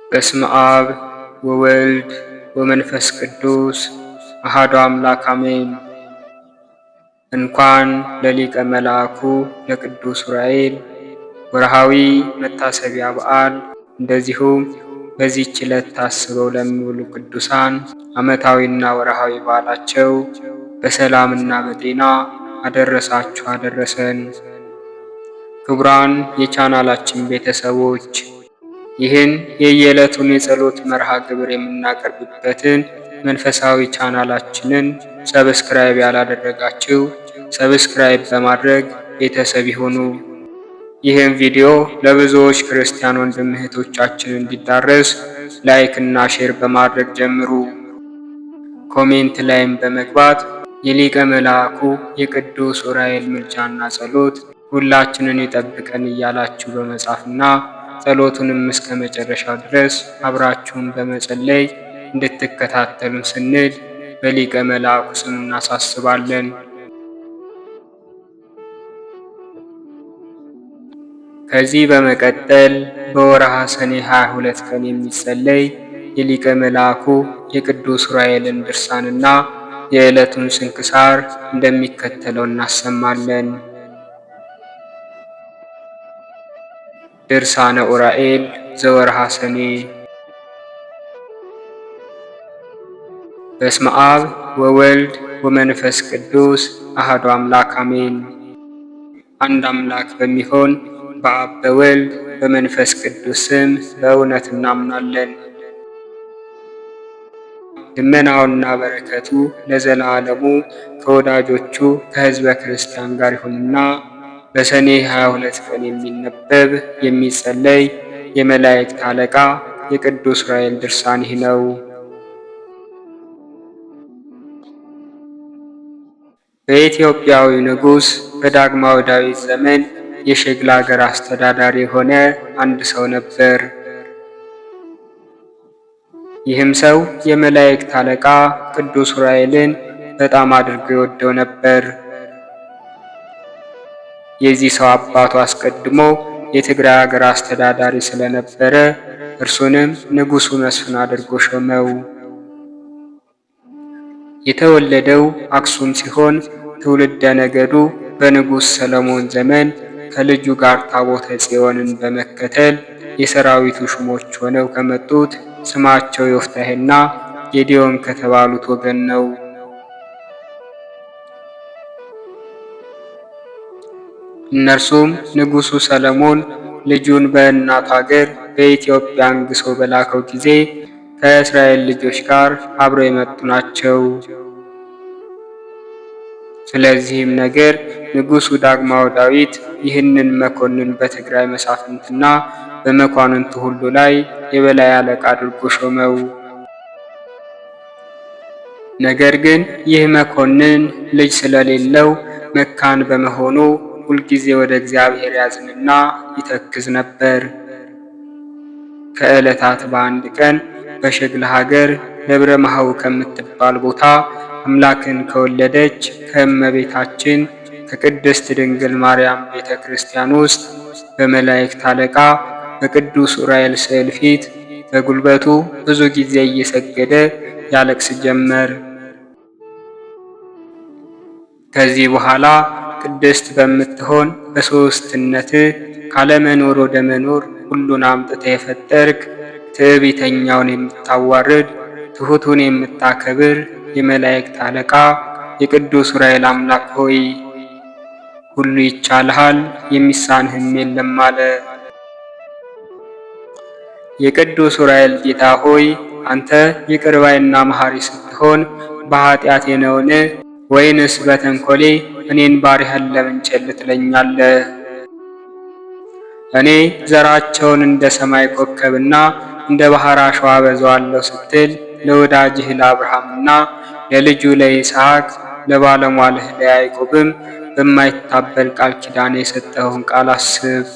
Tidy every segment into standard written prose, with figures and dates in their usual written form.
በስመ አብ ወወልድ ወመንፈስ ቅዱስ አሐዱ አምላክ አሜን። እንኳን ለሊቀ መልአኩ ለቅዱስ ዑራኤል ወርሃዊ መታሰቢያ በዓል እንደዚሁም በዚህች ዕለት ታስበው ለሚውሉ ቅዱሳን ዓመታዊና ወርሃዊ በዓላቸው በሰላምና በጤና አደረሳችሁ አደረሰን። ክቡራን የቻናላችን ቤተሰቦች ይህን የየዕለቱን የጸሎት መርሃ ግብር የምናቀርብበትን መንፈሳዊ ቻናላችንን ሰብስክራይብ ያላደረጋችሁ ሰብስክራይብ በማድረግ ቤተሰብ ይሁኑ። ይህን ቪዲዮ ለብዙዎች ክርስቲያን ወንድም እህቶቻችን እንዲዳረስ ላይክ እና ሼር በማድረግ ጀምሩ። ኮሜንት ላይም በመግባት የሊቀ መልአኩ የቅዱስ ዑራኤል ምልጃና ጸሎት ሁላችንን ይጠብቀን እያላችሁ በመጻፍና ጸሎቱንም እስከ መጨረሻው ድረስ አብራችሁን በመጸለይ እንድትከታተሉን ስንል በሊቀ መልአኩ ስም እናሳስባለን። ከዚህ በመቀጠል በወርሃ ሰኔ 22 ቀን የሚጸለይ የሊቀ መልአኩ የቅዱስ ዑራኤልን ድርሳንና የዕለቱን ስንክሳር እንደሚከተለው እናሰማለን። ድርሳነ ዑራኤል ዘወርሃ ሰኔ። በስመ አብ ወወልድ ወመንፈስ ቅዱስ አሐዱ አምላክ አሜን። አንድ አምላክ በሚሆን በአብ በወልድ በመንፈስ ቅዱስ ስም በእውነት እናምናለን። ልመናውና በረከቱ ለዘላለሙ ከወዳጆቹ ከሕዝበ ክርስቲያን ጋር ይሁንና በሰኔ 22 ቀን የሚነበብ የሚጸለይ የመላእክት አለቃ የቅዱስ ዑራኤል ድርሳን ይህ ነው። በኢትዮጵያዊ ንጉሥ በዳግማዊ ዳዊት ዘመን የሸግላ ሀገር አስተዳዳሪ የሆነ አንድ ሰው ነበር። ይህም ሰው የመላእክት አለቃ ቅዱስ ዑራኤልን በጣም አድርጎ ይወደው ነበር። የዚህ ሰው አባቱ አስቀድሞ የትግራይ ሀገር አስተዳዳሪ ስለነበረ እርሱንም ንጉሡ መስፍን አድርጎ ሾመው። የተወለደው አክሱም ሲሆን ትውልደ ነገዱ በንጉሥ ሰለሞን ዘመን ከልጁ ጋር ታቦተ ጽዮንን በመከተል የሰራዊቱ ሹሞች ሆነው ከመጡት ስማቸው ዮፍታሔና ጌዴዎን ከተባሉት ወገን ነው። እነርሱም ንጉሡ ሰለሞን ልጁን በእናቱ ሀገር በኢትዮጵያ አንግሶ በላከው ጊዜ ከእስራኤል ልጆች ጋር አብረው የመጡ ናቸው። ስለዚህም ነገር ንጉሡ ዳግማዊ ዳዊት ይህንን መኮንን በትግራይ መሳፍንትና በመኳንንቱ ሁሉ ላይ የበላይ አለቃ አድርጎ ሾመው። ነገር ግን ይህ መኮንን ልጅ ስለሌለው መካን በመሆኑ ሁልጊዜ ወደ እግዚአብሔር ያዝንና ይተክዝ ነበር። ከዕለታት በአንድ ቀን በሸግላ ሀገር ደብረ ማህው ከምትባል ቦታ አምላክን ከወለደች ከእመቤታችን ከቅድስት ድንግል ማርያም ቤተ ክርስቲያን ውስጥ በመላእክት አለቃ በቅዱስ ዑራኤል ስዕል ፊት በጉልበቱ ብዙ ጊዜ እየሰገደ ያለቅስ ጀመር። ከዚህ በኋላ ቅድስት በምትሆን በሦስትነት ካለመኖር ወደ መኖር ሁሉን አምጥተ የፈጠርክ ትዕቢተኛውን የምታዋርድ ትሑቱን የምታከብር የመላእክት አለቃ የቅዱስ ዑራኤል አምላክ ሆይ ሁሉ ይቻልሃል፣ የሚሳንህም የለም አለ። የቅዱስ ዑራኤል ጌታ ሆይ አንተ ይቅር ባይና መሐሪ ስትሆን በኃጢአቴ ነውን? ወይንስ በተንኮሌ እኔን ባሪያህን ለምን ቸል ትለኛለህ? እኔ ዘራቸውን እንደ ሰማይ ኮከብና እንደ ባህር አሸዋ አበዛዋለሁ ስትል ለወዳጅህ ለአብርሃምና ለልጁ ለይስሐቅ ለባለሟልህ ለያዕቆብም በማይታበል ቃል ኪዳን የሰጠኸውን ቃል አስብ።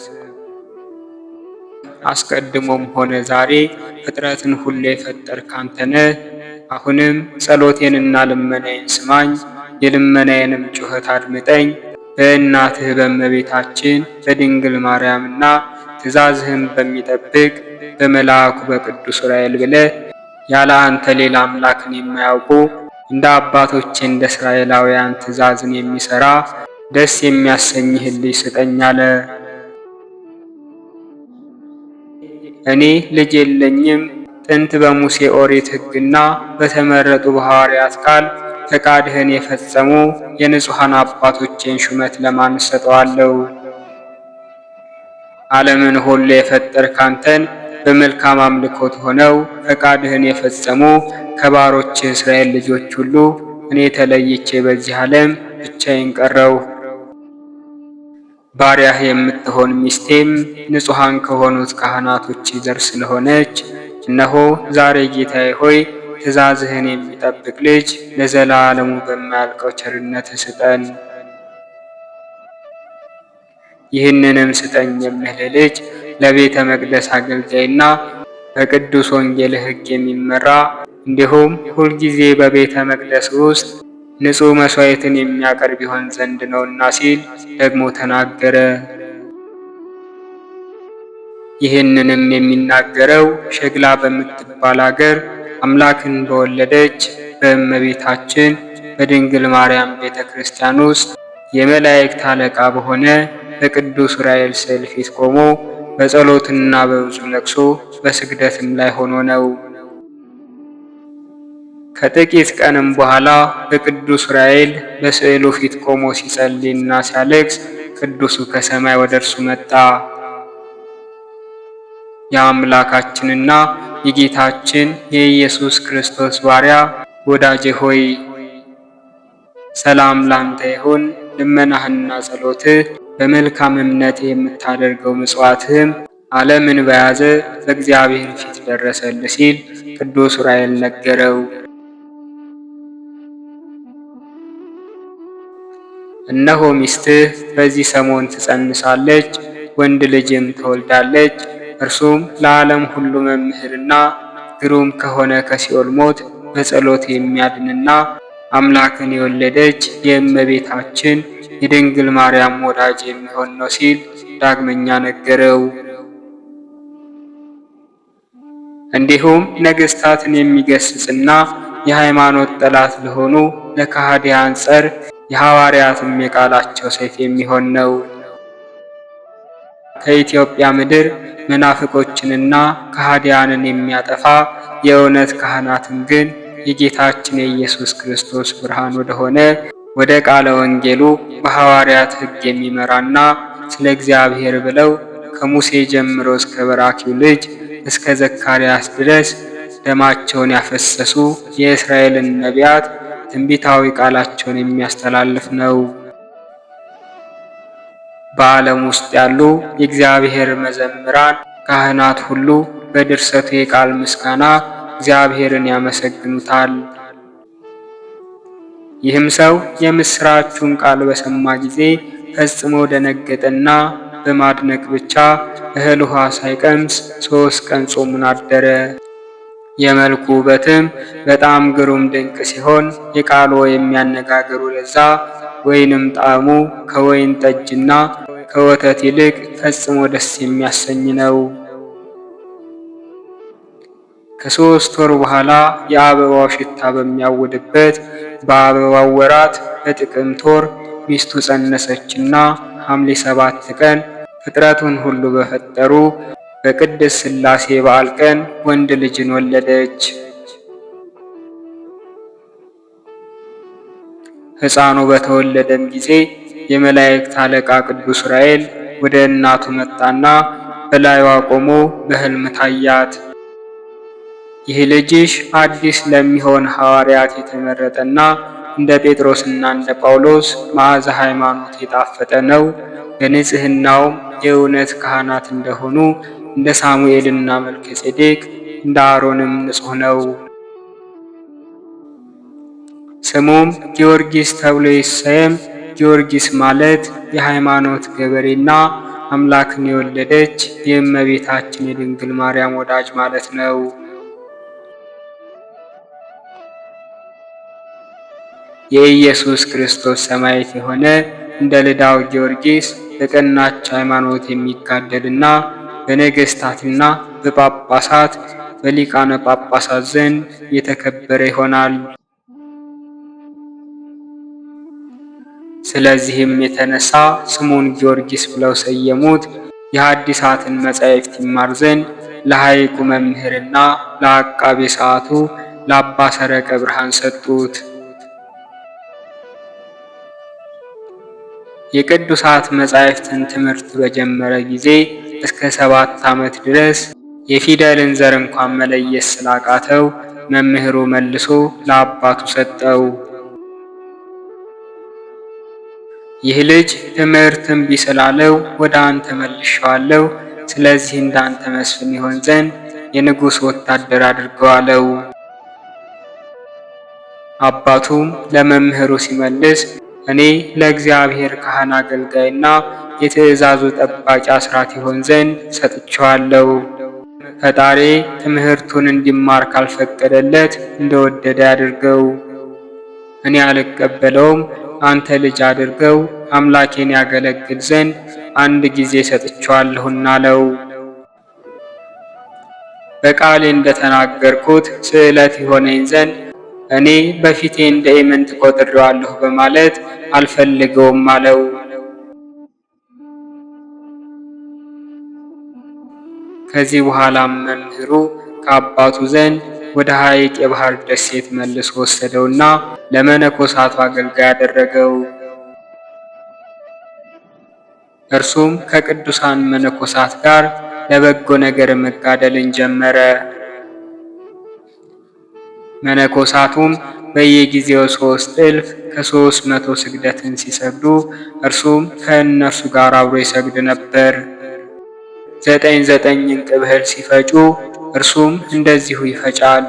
አስቀድሞም ሆነ ዛሬ ፍጥረትን ሁሉ የፈጠርክ አንተ ነህ። አሁንም ጸሎቴንና ልመናዬን ስማኝ፣ የልመናዬንም ጩኸት አድምጠኝ። በእናትህ በእመቤታችን በድንግል ማርያምና ትእዛዝህን በሚጠብቅ በመልአኩ በቅዱስ ዑራኤል ብለህ ያለ አንተ ሌላ አምላክን የማያውቁ እንደ አባቶቼ እንደ እስራኤላውያን ትእዛዝን የሚሰራ ደስ የሚያሰኝህን ልጅ ስጠኝ አለ። እኔ ልጅ የለኝም፣ ጥንት በሙሴ ኦሪት ሕግና በተመረጡ በሐዋርያት ቃል ፈቃድህን የፈጸሙ የንጹሐን አባቶቼን ሹመት ለማን እሰጠዋለሁ? ዓለምን ሁሉ የፈጠርክ አንተን በመልካም አምልኮት ሆነው ፈቃድህን የፈጸሙ ከባሮች እስራኤል ልጆች ሁሉ እኔ ተለይቼ በዚህ ዓለም ብቻዬን ቀረው። ባሪያህ የምትሆን ሚስቴም ንጹሐን ከሆኑት ካህናቶች ዘር ስለሆነች እነሆ ዛሬ ጌታዬ ሆይ ትእዛዝህን የሚጠብቅ ልጅ ለዘላለሙ በማያልቀው ቸርነት ስጠን። ይህንንም ስጠኝ የምልህ ልጅ ለቤተ መቅደስ አገልጋይና በቅዱስ ወንጌል ሕግ የሚመራ እንዲሁም ሁልጊዜ በቤተ መቅደስ ውስጥ ንጹሕ መሥዋዕትን የሚያቀርብ ይሆን ዘንድ ነውና ሲል ደግሞ ተናገረ። ይህንንም የሚናገረው ሸግላ በምትባል አገር አምላክን በወለደች በእመቤታችን በድንግል ማርያም ቤተ ክርስቲያን ውስጥ የመላእክት አለቃ በሆነ በቅዱስ ዑራኤል ስዕል ፊት ቆሞ በጸሎትና በብዙ ለቅሶ በስግደትም ላይ ሆኖ ነው። ከጥቂት ቀንም በኋላ በቅዱስ ዑራኤል በስዕሉ ፊት ቆሞ ሲጸልይና ሲያለቅስ ቅዱሱ ከሰማይ ወደ እርሱ መጣ። የአምላካችንና የጌታችን የኢየሱስ ክርስቶስ ባሪያ ወዳጄ ሆይ ሰላም ላንተ ይሁን። ልመናህና ጸሎትህ በመልካም እምነት የምታደርገው ምጽዋትህም ዓለምን በያዘ በእግዚአብሔር ፊት ደረሰልህ ሲል ቅዱስ ዑራኤል ነገረው። እነሆ ሚስትህ በዚህ ሰሞን ትጸንሳለች፣ ወንድ ልጅም ትወልዳለች። እርሱም ለዓለም ሁሉ መምህርና ግሩም ከሆነ ከሲኦል ሞት በጸሎት የሚያድንና አምላክን የወለደች የእመቤታችን የድንግል ማርያም ወዳጅ የሚሆን ነው ሲል ዳግመኛ ነገረው። እንዲሁም ነገሥታትን የሚገስጽና የሃይማኖት ጠላት ለሆኑ ለከሃዲያን ጸር የሐዋርያትም የቃላቸው ሰይፍ የሚሆን ነው። ከኢትዮጵያ ምድር መናፍቆችንና ከሃዲያንን የሚያጠፋ የእውነት ካህናትን ግን የጌታችን የኢየሱስ ክርስቶስ ብርሃን ወደሆነ ወደ ቃለ ወንጌሉ በሐዋርያት ሕግ የሚመራና ስለ እግዚአብሔር ብለው ከሙሴ ጀምሮ እስከ በራኪው ልጅ እስከ ዘካርያስ ድረስ ደማቸውን ያፈሰሱ የእስራኤልን ነቢያት ትንቢታዊ ቃላቸውን የሚያስተላልፍ ነው። በዓለም ውስጥ ያሉ የእግዚአብሔር መዘምራን ካህናት ሁሉ በድርሰቱ የቃል ምስጋና እግዚአብሔርን ያመሰግኑታል። ይህም ሰው የምስራቹን ቃል በሰማ ጊዜ ፈጽሞ ደነገጠና በማድነቅ ብቻ እህል ውሃ ሳይቀምስ 3 ቀን ጾሙን አደረ። የመልኩ ውበትም በጣም ግሩም ድንቅ ሲሆን የቃሉ የሚያነጋገሩ ለዛ ወይንም ጣዕሙ ከወይን ጠጅና ከወተት ይልቅ ፈጽሞ ደስ የሚያሰኝ ነው። ከ3 ወር በኋላ የአበባው ሽታ በሚያውድበት በአበባው ወራት በጥቅምት ወር ሚስቱ ጸነሰችና ሐምሌ 7 ቀን ፍጥረቱን ሁሉ በፈጠሩ በቅድስት ሥላሴ በዓል ቀን ወንድ ልጅን ወለደች። ሕፃኑ በተወለደም ጊዜ የመላእክት አለቃ ቅዱስ ዑራኤል ወደ እናቱ መጣና በላይዋ ቆሞ በሕልም ታያት። ይህ ልጅሽ አዲስ ለሚሆን ሐዋርያት የተመረጠና እንደ ጴጥሮስና እንደ ጳውሎስ መዓዛ ሃይማኖት የጣፈጠ ነው። በንጽሕናውም የእውነት ካህናት እንደሆኑ እንደ ሳሙኤልና መልከ ጼዴቅ እንደ አሮንም ንጹሕ ነው። ስሙም ጊዮርጊስ ተብሎ ይሰየም። ጊዮርጊስ ማለት የሃይማኖት ገበሬና አምላክን የወለደች የእመቤታችን የድንግል ማርያም ወዳጅ ማለት ነው። የኢየሱስ ክርስቶስ ሰማዕት የሆነ እንደ ልዳው ጊዮርጊስ በቀናች ሃይማኖት የሚጋደልና በነገሥታትና በጳጳሳት በሊቃነ ጳጳሳት ዘንድ የተከበረ ይሆናል። ስለዚህም የተነሳ ስሙን ጊዮርጊስ ብለው ሰየሙት። የሐዲሳትን መጻሕፍት ይማር ዘንድ ለሐይቁ መምህርና ለዐቃቤ ሰዓቱ ለአባ ሰረቀ ብርሃን ሰጡት። የቅዱሳት መጻሕፍትን ትምህርት በጀመረ ጊዜ እስከ 7 ዓመት ድረስ የፊደልን ዘር እንኳን መለየት ስላቃተው መምህሩ መልሶ ለአባቱ ሰጠው። ይህ ልጅ ትምህርት እምቢ ስላለው ወደ አንተ መልሼዋለሁ፣ ስለዚህ እንዳንተ መስፍን ይሆን ዘንድ የንጉሥ ወታደር አድርገዋለው። አባቱም ለመምህሩ ሲመልስ እኔ ለእግዚአብሔር ካህን አገልጋይና የትእዛዙ ጠባቂ አስራት ይሆን ዘንድ ሰጥቼዋለሁ። ፈጣሪ ትምህርቱን እንዲማር ካልፈቀደለት እንደወደደ ያድርገው። እኔ አልቀበለውም፣ አንተ ልጅ አድርገው አምላኬን ያገለግል ዘንድ አንድ ጊዜ ሰጥቼዋለሁና አለው። በቃሌ እንደተናገርኩት ስዕለት ይሆነኝ ዘንድ እኔ በፊቴ እንደ ኢምንት ቆጥሬዋለሁ በማለት አልፈልገውም አለው። ከዚህ በኋላም መምህሩ ከአባቱ ዘንድ ወደ ሐይቅ የባህር ደሴት መልሶ ወሰደውና ለመነኮሳቱ አገልጋይ አደረገው። እርሱም ከቅዱሳን መነኮሳት ጋር ለበጎ ነገር መጋደልን ጀመረ። መነኮሳቱም በየጊዜው 3,000 ከ300 ስግደትን ሲሰግዱ እርሱም ከእነርሱ ጋር አብሮ ይሰግድ ነበር። 9 እንቅብ እህል ሲፈጩ እርሱም እንደዚሁ ይፈጫል።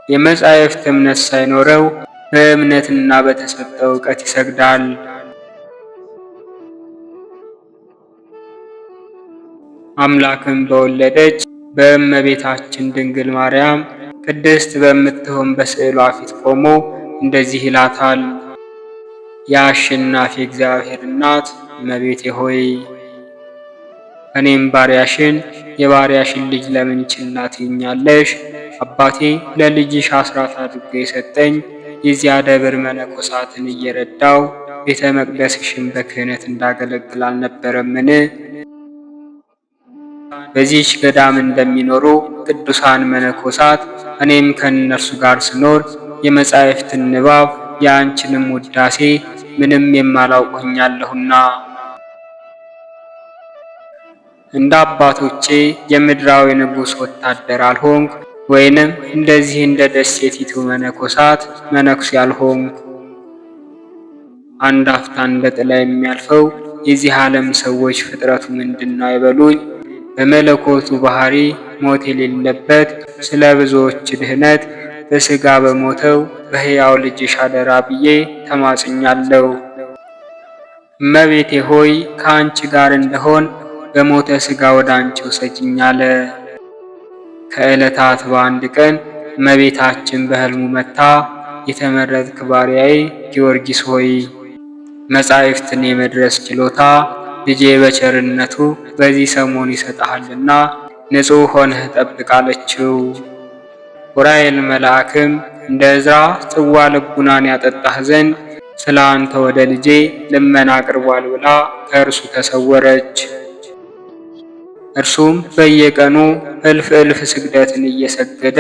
የመጻሕፍት እምነት ሳይኖረው በእምነትና በተሰጠው ዕውቀት ይሰግዳል። አምላክም በወለደች በእመቤታችን ድንግል ማርያም ቅድስት በምትሆን በስዕሏ ፊት ቆሞ እንደዚህ ይላታል። የአሸናፊ እግዚአብሔር እናት እመቤቴ ሆይ እኔም ባሪያሽን የባሪያሽን ልጅ ለምን ችላ ትይኛለሽ? አባቴ ለልጅሽ አስራት አድርጎ የሰጠኝ የዚያ ደብር መነኮሳትን እየረዳው ቤተ መቅደስሽን በክህነት እንዳገለግል አልነበረምን? በዚህች ገዳም እንደሚኖሩ ቅዱሳን መነኮሳት እኔም ከእነርሱ ጋር ስኖር የመጻሕፍትን ንባብ የአንቺንም ውዳሴ ምንም የማላውቅ ሆኛለሁና እንደ አባቶቼ የምድራዊ ንጉሥ ወታደር አልሆንኩ፣ ወይንም እንደዚህ እንደ ደሴቲቱ መነኮሳት መነኩሴ ያልሆንኩ። አንድ አፍታ እንደ ጥላ የሚያልፈው የዚህ ዓለም ሰዎች ፍጥረቱ ምንድነው አይበሉኝ። በመለኮቱ ባህሪ ሞት የሌለበት ስለ ብዙዎች ድህነት በሥጋ በሞተው በሕያው ልጅሽ አደራ ብዬ ተማጽኛለሁ። እመቤቴ ሆይ ከአንቺ ጋር እንደሆን በሞተ ሥጋ ወደ አንቺ ውሰጂኝ አለ። ከዕለታት በአንድ ቀን እመቤታችን በሕልሙ መጥታ የተመረጥክ ባሪያዬ ጊዮርጊስ ሆይ መጻሕፍትን የመድረስ ችሎታ ልጄ በቸርነቱ በዚህ ሰሞን ይሰጥሃልና ንጹሕ ሆነህ ጠብቅ አለችው። ዑራኤል መልአክም እንደ ዕዝራ ጽዋ ልቡናን ያጠጣህ ዘንድ ስለ አንተ ወደ ልጄ ልመና አቅርቧል ብላ ከእርሱ ተሰወረች። እርሱም በየቀኑ እልፍ ስግደትን እየሰገደ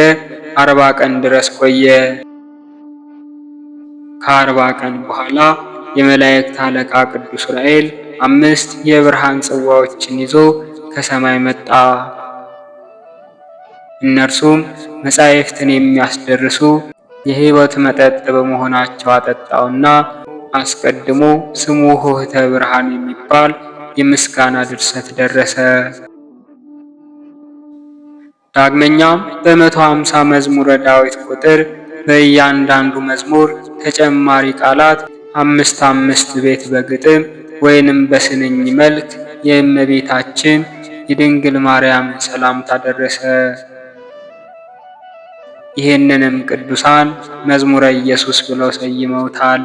40 ቀን ድረስ ቆየ። ከ40 ቀን በኋላ የመላእክት አለቃ ቅዱስ ዑራኤል 5 የብርሃን ጽዋዎችን ይዞ ከሰማይ መጣ። እነርሱም መጻሕፍትን የሚያስደርሱ የሕይወት መጠጥ በመሆናቸው አጠጣውና አስቀድሞ ስሙ ሆህተ ብርሃን የሚባል የምስጋና ድርሰት ደረሰ። ዳግመኛም በ150 መዝሙረ ዳዊት ቁጥር በእያንዳንዱ መዝሙር ተጨማሪ ቃላት 5 ቤት በግጥም ወይንም በስንኝ መልክ የእመቤታችን የድንግል ማርያም ሰላምታ ደረሰ። ይህንንም ቅዱሳን መዝሙረ ኢየሱስ ብለው ሰይመውታል።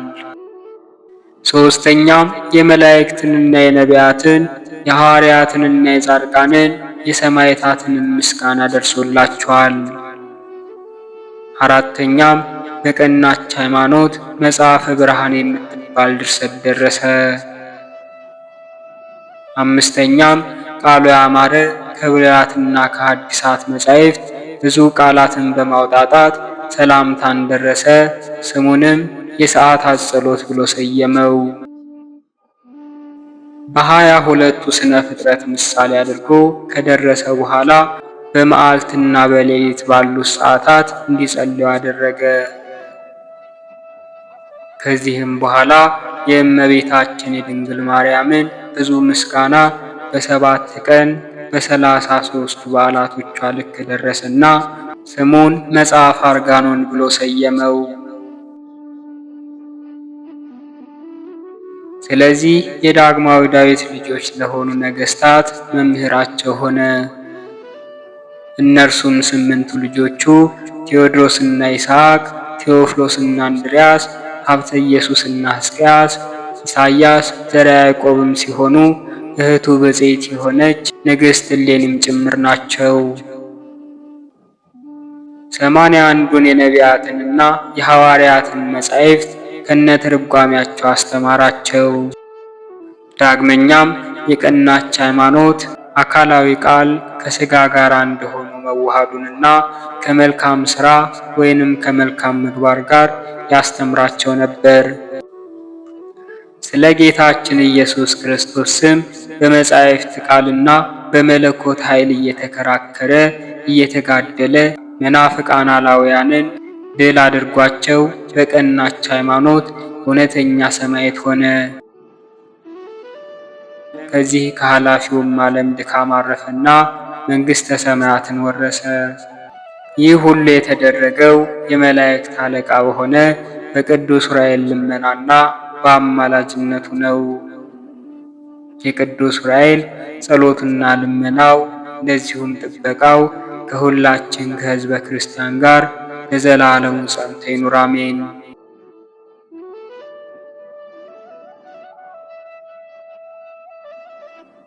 ሶስተኛም የመላእክትንና የነቢያትን የሐዋርያትንና የጻድቃንን የሰማዕታትንም ምስጋና ደርሶላቸዋል። አራተኛም በቀናች ሃይማኖት መጽሐፈ ብርሃን የምትባል ድርሰት ደረሰ። አምስተኛም ቃሉ ያማረ ከብሉያትና ከሐዲሳት መጻሕፍት ብዙ ቃላትን በማውጣጣት ሰላምታን ደረሰ። ስሙንም የሰዓታት ጸሎት ብሎ ሰየመው። በ22ቱ ስነ ፍጥረት ምሳሌ አድርጎ ከደረሰ በኋላ በመዓልትና በሌሊት ባሉት ሰዓታት እንዲጸልዩ አደረገ። ከዚህም በኋላ የእመቤታችን የድንግል ማርያምን ብዙ ምስጋና በ7 ቀን በ33ቱ በዓላቶቿ ልክ ደረሰና ስሙን መጽሐፈ አርጋኖን ብሎ ሰየመው። ስለዚህ የዳግማዊ ዳዊት ልጆች ለሆኑ ነገሥታት መምህራቸው ሆነ። እነርሱም 8ቱ ልጆቹ ቴዎድሮስና ይስሐቅ፣ ቴዎፍሎስና እንድርያስ፣ ሀብተ ኢየሱስና ሕዝቅያስ፣ ኢሳይያስ፣ ዘርዓ ያዕቆብም ሲሆኑ እህቱ ብፅዕት የሆነች ንግሥት እሌኒም ጭምር ናቸው። 81ዱን የነቢያትንና የሐዋርያትን መጻሕፍት ከነትርጓሜያቸው አስተማራቸው። ዳግመኛም የቀናች ሃይማኖት አካላዊ ቃል ከሥጋ ጋር እንደሆኑ መዋሃዱንና ከመልካም ሥራ ወይንም ከመልካም ምግባር ጋር ያስተምራቸው ነበር። ስለ ጌታችን ኢየሱስ ክርስቶስ ስም በመጻሕፍት ቃልና በመለኮት ኃይል እየተከራከረ እየተጋደለ መናፍቃን አላውያንን ድል አድርጓቸው በቀናች ሃይማኖት እውነተኛ ሰማዕት ሆነ። ከዚህ ከኃላፊውም ዓለም ድካም አረፈና መንግሥተ ሰማያትን ወረሰ። ይህ ሁሉ የተደረገው የመላእክት አለቃ በሆነ በቅዱስ ዑራኤል ልመናና በአማላጅነቱ ነው። የቅዱስ ዑራኤል ጸሎቱና ልመናው እንደዚሁም ጥበቃው ከሁላችን ከሕዝበ ክርስቲያን ጋር ለዘላለሙ ጸንቶ ይኑር አሜን።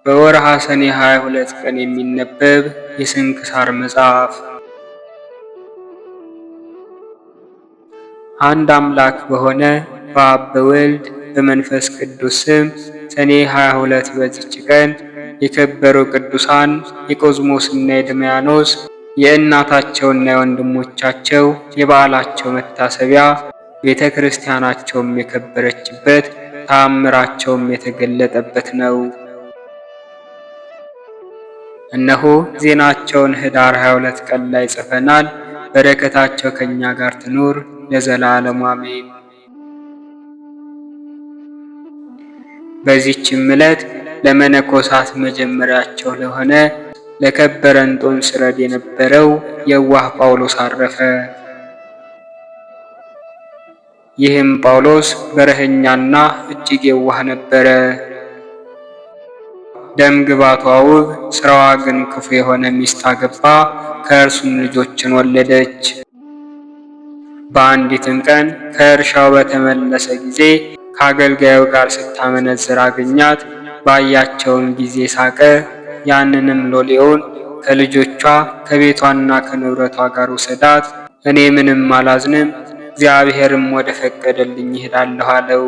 በወርሃ ሰኔ 22 ቀን የሚነበብ የስንክሳር መጽሐፍ። አንድ አምላክ በሆነ በአብ በወልድ በመንፈስ ቅዱስ ስም ሰኔ 22 በዚች ቀን የከበሩ ቅዱሳን የቆዝሞስና የድማያኖስ የእናታቸውና የወንድሞቻቸው የበዓላቸው መታሰቢያ ቤተ ክርስቲያናቸውም የከበረችበት ተአምራቸውም የተገለጠበት ነው። እነሆ ዜናቸውን ኅዳር 22 ቀን ላይ ጽፈናል። በረከታቸው ከእኛ ጋር ትኑር ለዘላለሙ አሜን። በዚህችም ዕለት ለመነኮሳት መጀመሪያቸው ለሆነ ለከበረ እንጦንስ ረድ የነበረው የዋህ ጳውሎስ አረፈ። ይህም ጳውሎስ በረኸኛና እጅግ የዋህ ነበረ። ደም ግባቷ ውብ ስራዋ ግን ክፉ የሆነ ሚስት አገባ። ከእርሱም ልጆችን ወለደች። በአንዲትም ቀን ከእርሻው በተመለሰ ጊዜ ከአገልጋዩ ጋር ስታመነዝር አገኛት። ባያቸውም ጊዜ ሳቀ። ያንንም ሎሌውን ከልጆቿ ከቤቷና ከንብረቷ ጋር ውሰዳት፣ እኔ ምንም አላዝንም፣ እግዚአብሔርም ወደ ፈቀደልኝ ይሄዳለሁ አለው።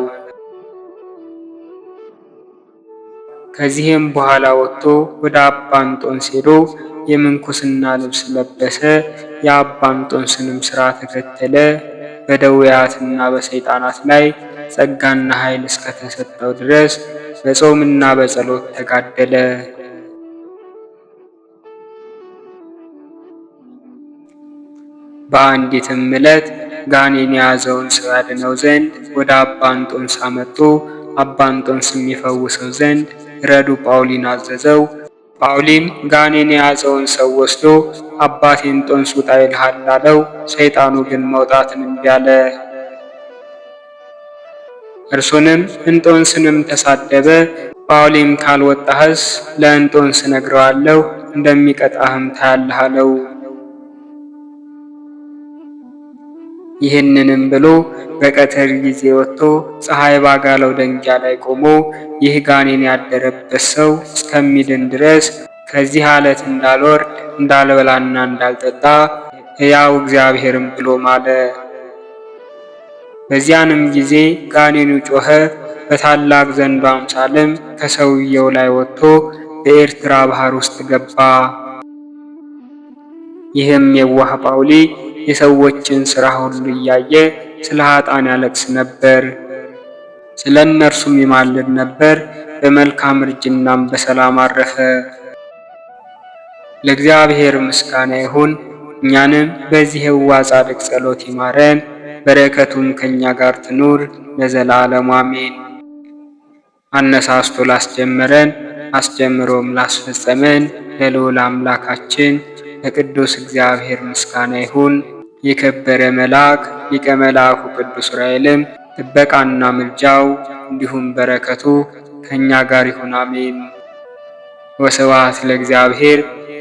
ከዚህም በኋላ ወጥቶ ወደ አባ እንጦንስ ሄዶ የምንኩስና ልብስ ለበሰ። የአባ እንጦንስንም ሥራ ተከተለ። በደዌያትና በሰይጣናት ላይ ጸጋና ኃይል እስከተሰጠው ድረስ በጾምና በጸሎት ተጋደለ። በአንዲትም ዕለት ጋኔን የያዘውን ሰው ያድነው ዘንድ ወደ አባ እንጦንስ አመጡ። አባ እንጦንስም ይፈውሰው ዘንድ ረዱ ጳውሊን አዘዘው። ጳውሊም ጋኔን የያዘውን ሰው ወስዶ አባቴ እንጦንስ ውጣ ይልሃል አለው። ሰይጣኑ ግን መውጣትን እምቢ አለ። እርሱንም እንጦንስንም ተሳደበ። ጳውሊም ካልወጣህስ ለእንጦንስ ነግረዋለሁ፣ እንደሚቀጣህም ታያለህ አለው። ይህንንም ብሎ በቀትር ጊዜ ወጥቶ ፀሐይ ባጋለው ደንጊያ ላይ ቆሞ ይህ ጋኔን ያደረበት ሰው እስከሚድን ድረስ ከዚህ ዓለት እንዳልወርድ እንዳልበላና እንዳልጠጣ ሕያው እግዚአብሔርም ብሎ ማለ። በዚያንም ጊዜ ጋኔኑ ጮኸ፣ በታላቅ ዘንዶ አምሳልም ከሰውየው ላይ ወጥቶ በኤርትራ ባህር ውስጥ ገባ። ይህም የዋህ ጳውሊ የሰዎችን ሥራ ሁሉ እያየ ስለ ኃጥአን ያለቅስ ነበር፣ ስለ እነርሱም ይማልድ ነበር። በመልካም እርጅናም በሰላም አረፈ። ለእግዚአብሔር ምስጋና ይሁን። እኛንም በዚህ የዋህ ጻድቅ ጸሎት ይማረን፣ በረከቱም ከእኛ ጋር ትኑር ለዘላለሙ አሜን። አነሳስቶ ላስጀመረን አስጀምሮም ላስፈጸመን ለልዑል አምላካችን ለቅዱስ እግዚአብሔር ምስጋና ይሁን። የከበረ መልአክ ሊቀ መላእክቱ ቅዱስ ዑራኤልም ጥበቃና ምልጃው እንዲሁም በረከቱ ከእኛ ጋር ይሁን አሜን። ወስብሐት ለእግዚአብሔር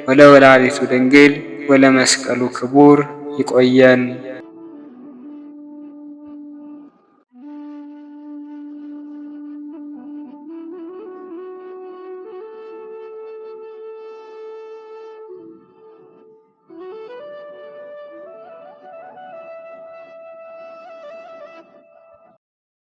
ወለወላዲቱ ድንግል ወለመስቀሉ ክቡር። ይቆየን።